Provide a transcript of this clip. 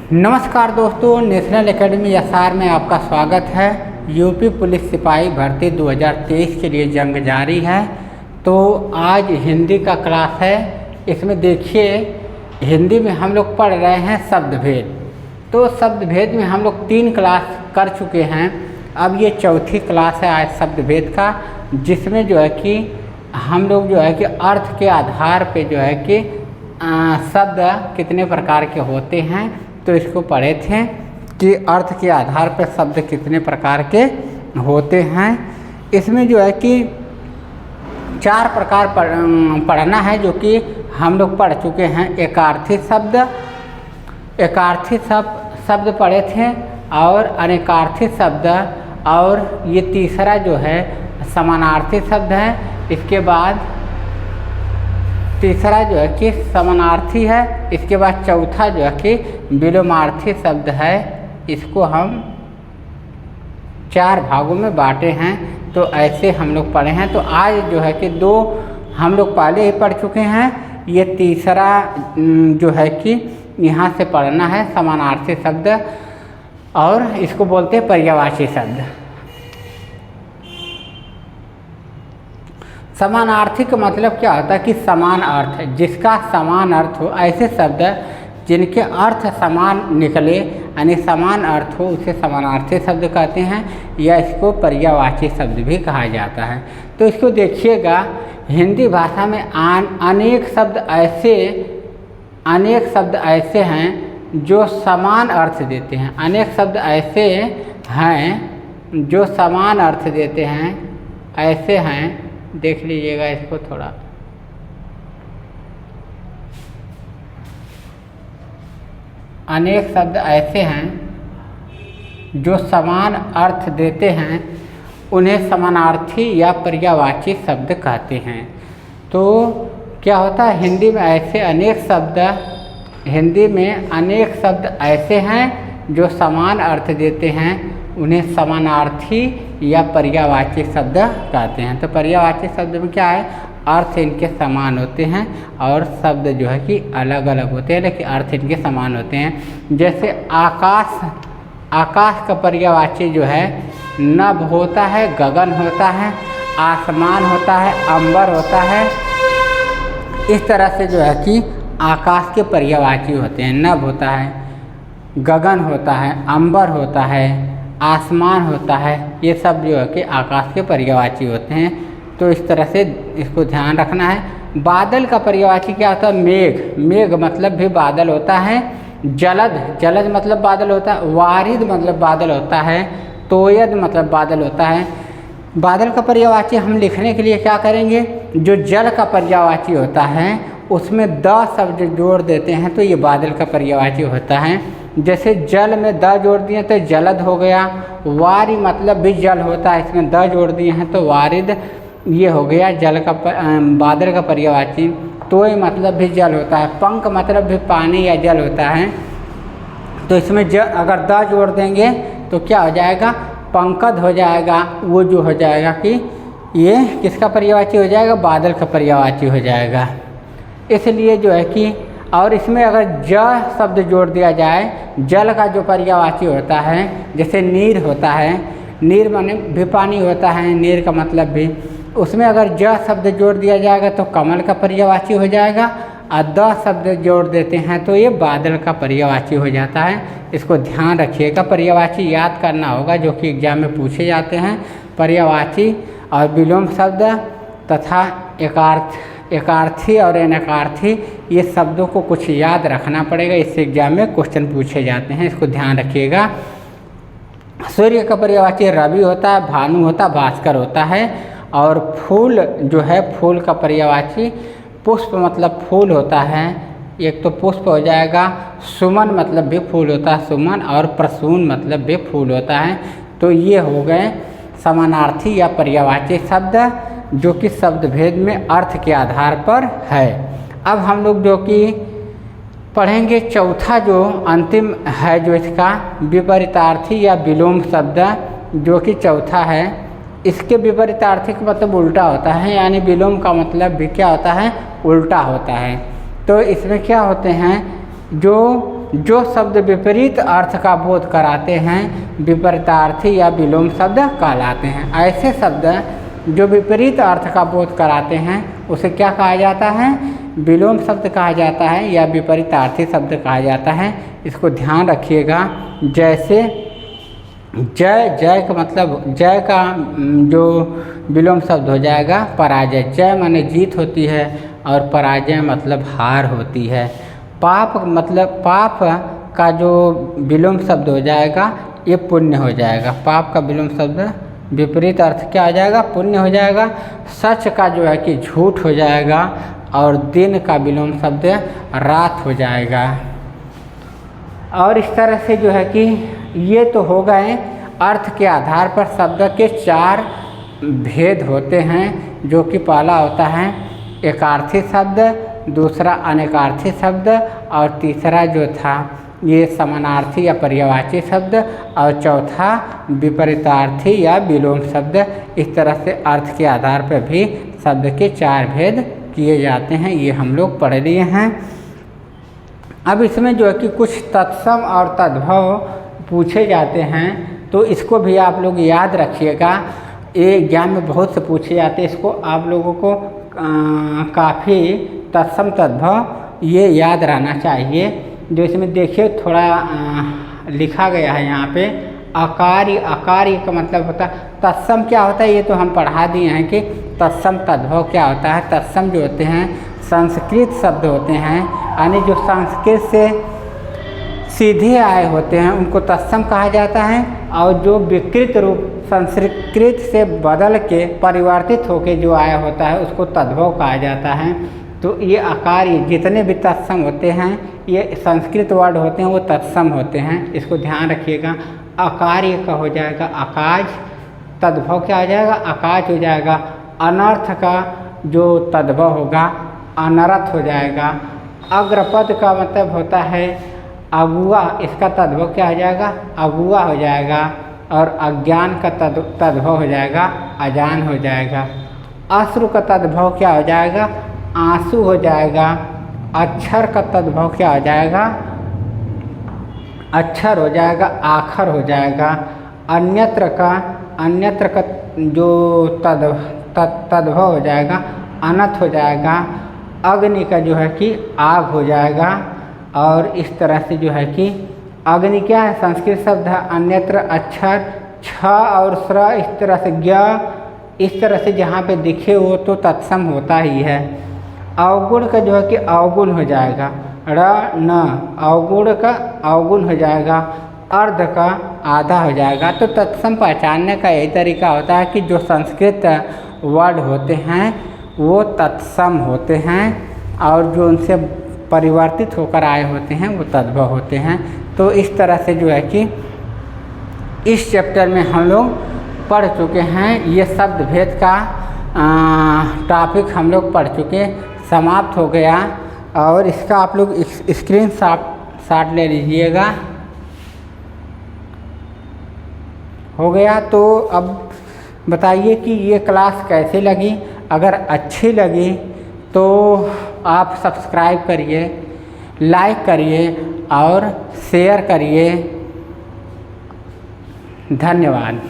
नमस्कार दोस्तों, national academy SR में आपका स्वागत है। यूपी पुलिस सिपाही भर्ती 2023 के लिए जंग जारी है। तो आज हिंदी का क्लास है। इसमें देखिए, हिंदी में हम लोग पढ़ रहे हैं शब्द भेद। तो शब्द भेद में हम लोग 3 क्लास कर चुके हैं। अब ये चौथी क्लास है आज शब्द भेद का, जिसमें जो है कि हम लोग जो है कि अर्थ के आधार पे जो है कि शब्द कितने प्रकार के होते हैं तो इसको पढ़े थे कि अर्थ के आधार पर शब्द कितने प्रकार के होते हैं। इसमें जो है कि 4 प्रकार पढ़ना है, जो कि हम लोग पढ़ चुके हैं। एकार्थी शब्द पढ़े थे और अनेकार्थी शब्द, और ये तीसरा जो है समानार्थी शब्द है। इसके बाद तीसरा जो है कि समानार्थी है। इसके बाद चौथा जो है कि विलोमार्थी शब्द है। इसको हम 4 भागों में बांटे हैं। तो ऐसे हम लोग पढ़े हैं। तो आज जो है कि 2 हम लोग पहले ही पढ़ चुके हैं। ये तीसरा जो है कि यहाँ से पढ़ना है समानार्थी शब्द, और इसको बोलते हैं पर्यायवाची शब्द। समानार्थी का मतलब क्या होता है कि समान अर्थ, जिसका समान अर्थ हो, ऐसे शब्द जिनके अर्थ समान निकले यानी समान अर्थ हो, उसे समानार्थी शब्द कहते हैं, या इसको पर्यायवाची शब्द भी कहा जाता है। तो इसको देखिएगा, हिंदी भाषा में अनेक शब्द ऐसे हैं जो समान अर्थ देते हैं। अनेक शब्द ऐसे हैं जो समान अर्थ देते हैं। ऐसे हैं, देख लीजिएगा इसको थोड़ा। अनेक शब्द ऐसे हैं जो समान अर्थ देते हैं, उन्हें समानार्थी या पर्यायवाची शब्द कहते हैं। तो क्या होता है, हिंदी में अनेक शब्द ऐसे हैं जो समान अर्थ देते हैं, उन्हें समानार्थी या पर्यायवाची शब्द कहते हैं। तो पर्यायवाची शब्द में क्या है, अर्थ इनके समान होते हैं और शब्द जो है कि अलग अलग होते हैं, लेकिन अर्थ इनके समान होते हैं। जैसे आकाश का पर्यायवाची जो है नभ होता है, गगन होता है, आसमान होता है, अंबर होता है। इस तरह से जो है कि आकाश के पर्यायवाची होते हैं। नभ होता है, गगन होता है, अंबर होता है, आसमान होता है। ये सब जो है कि आकाश के पर्यायवाची होते हैं। तो इस तरह से इसको ध्यान रखना है। बादल का पर्यायवाची क्या होता है, मेघ मतलब भी बादल होता है। जलद मतलब बादल होता है। वारिद मतलब बादल होता है। तोयद मतलब बादल होता है। बादल का पर्यायवाची हम लिखने के लिए क्या करेंगे, जो जल का पर्यायवाची होता है उसमें द शब्द जोड़ देते हैं, तो ये बादल का पर्यायवाची होता है। जैसे जल में द जोड़ दिए तो जलद हो गया। वारी मतलब भी जल होता है, इसमें द जोड़ दिए हैं तो वारिद ये हो गया बादल का पर्यायवाची। तोय मतलब भी जल होता है। पंख मतलब भी पानी या जल होता है। तो इसमें अगर द जोड़ देंगे तो क्या हो जाएगा, पंकद हो जाएगा। वो जो हो जाएगा कि ये किसका पर्यायवाची हो जाएगा, बादल का पर्यायवाची हो जाएगा। इसलिए जो है कि, और इसमें अगर ज शब्द जोड़ दिया जाए, जल का जो पर्यायवाची होता है, जैसे नीर होता है, नीर माने भी पानी होता है, नीर का मतलब भी, उसमें अगर ज शब्द जोड़ दिया जाएगा तो कमल का पर्यायवाची हो जाएगा, और द शब्द जोड़ देते हैं तो ये बादल का पर्यायवाची हो जाता है। इसको ध्यान रखिएगा, पर्यायवाची याद करना होगा, जो कि एग्जाम में पूछे जाते हैं। पर्यायवाची और विलोम शब्द तथा एकार्थी और अनेकार्थी, ये शब्दों को कुछ याद रखना पड़ेगा, इससे एग्जाम में क्वेश्चन पूछे जाते हैं। इसको ध्यान रखिएगा। सूर्य का पर्यायवाची रवि होता है, भानु होता है, भास्कर होता है। और फूल जो है, फूल का पर्यायवाची पुष्प मतलब फूल होता है, एक तो पुष्प हो जाएगा। सुमन मतलब भी फूल होता है, सुमन, और प्रसून मतलब भी फूल होता है। तो ये हो गए समानार्थी या पर्यायवाची शब्द, जो कि शब्द भेद में अर्थ के आधार पर है। अब हम लोग जो कि पढ़ेंगे चौथा जो अंतिम है, जो इसका विपरीतार्थी या विलोम शब्द, जो कि चौथा है। इसके विपरीतार्थी का मतलब उल्टा होता है, यानी विलोम का मतलब भी क्या होता है, उल्टा होता है। तो इसमें क्या होते हैं, जो जो शब्द विपरीत अर्थ का बोध कराते हैं विपरीतार्थी या विलोम शब्द कहलाते हैं। ऐसे शब्द जो विपरीत अर्थ का बोध कराते हैं उसे क्या कहा जाता है? विलोम शब्द कहा जाता है या विपरीतार्थी शब्द कहा जाता है। इसको ध्यान रखिएगा। जैसे जय, जय का मतलब जय का जो विलोम शब्द हो जाएगा पराजय। जय माने जीत होती है और पराजय मतलब हार होती है। पाप मतलब पाप का जो विलोम शब्द हो जाएगा ये पुण्य हो जाएगा। पाप का विलोम शब्द विपरीत अर्थ क्या हो जाएगा? पुण्य हो जाएगा। सच का जो है कि झूठ हो जाएगा और दिन का विलोम शब्द रात हो जाएगा। और इस तरह से जो है कि ये तो हो गए अर्थ के आधार पर शब्द के 4 भेद होते हैं, जो कि पहला होता है एकार्थी शब्द, दूसरा अनेकार्थी शब्द और तीसरा जो था ये समानार्थी या पर्यायवाची शब्द और चौथा विपरीतार्थी या विलोम शब्द। इस तरह से अर्थ के आधार पर भी शब्द के 4 भेद किए जाते हैं। ये हम लोग पढ़ लिए हैं। अब इसमें जो है कि कुछ तत्सम और तद्भव पूछे जाते हैं, तो इसको भी आप लोग याद रखिएगा। ये एग्जाम में बहुत से पूछे जाते हैं। इसको आप लोगों को काफ़ी तत्सम तद्भव ये याद रहना चाहिए। जो इसमें देखिए थोड़ा लिखा गया है यहाँ पे अकार्य। अकार्य का मतलब होता है तत्सम। क्या होता है ये तो हम पढ़ा दिए हैं कि तत्सम तद्भव क्या होता है। तत्सम जो होते हैं संस्कृत शब्द होते हैं, यानी जो संस्कृत से सीधे आए होते हैं उनको तत्सम कहा जाता है। और जो विकृत रूप संस्कृत से बदल के परिवर्तित होके जो आया होता है उसको तद्भव कहा जाता है। तो ये अकार्य जितने भी तत्सम होते हैं ये संस्कृत वर्ड होते हैं वो तत्सम होते हैं। इसको ध्यान रखिएगा। अकार्य का हो जाएगा अकाज, तद्भव क्या हो जाएगा? अकाज हो जाएगा। अनर्थ का जो तद्भव होगा अनर्थ हो जाएगा। अग्रपद का मतलब होता है अगुआ, इसका तद्भव क्या हो जाएगा? अगुआ हो जाएगा। और अज्ञान का तद्भव हो जाएगा अजान हो जाएगा। अश्रु का तद्भव क्या हो जाएगा? आंसू हो जाएगा। अक्षर का तद्भव क्या हो जाएगा? अक्षर हो जाएगा, आखर हो जाएगा। अन्यत्र का जो तद्भव हो जाएगा अनथ हो जाएगा। अग्नि का जो है कि आग हो जाएगा। और इस तरह से जो है कि अग्नि क्या है? संस्कृत शब्द है। अन्यत्र अक्षर छ और स्र, इस तरह से ज्ञ, इस तरह से जहाँ पे दिखे वो तो तत्सम होता ही है। अवगुण का जो है कि अवगुण हो जाएगा। र न अवगुण का अवगुण हो जाएगा। अर्ध का आधा हो जाएगा। तो तत्सम पहचानने का यही तरीका होता है कि जो संस्कृत वर्ड होते हैं वो तत्सम होते हैं और जो उनसे परिवर्तित होकर आए होते हैं वो तद्भव होते हैं। तो इस तरह से जो है कि इस चैप्टर में हम लोग पढ़ चुके हैं। ये शब्द भेद का टॉपिक हम लोग पढ़ चुके, समाप्त हो गया। और इसका आप लोग स्क्रीन शॉट ले लीजिएगा। हो गया। तो अब बताइए कि ये क्लास कैसे लगी। अगर अच्छी लगी तो आप सब्सक्राइब करिए, लाइक करिए और शेयर करिए। धन्यवाद।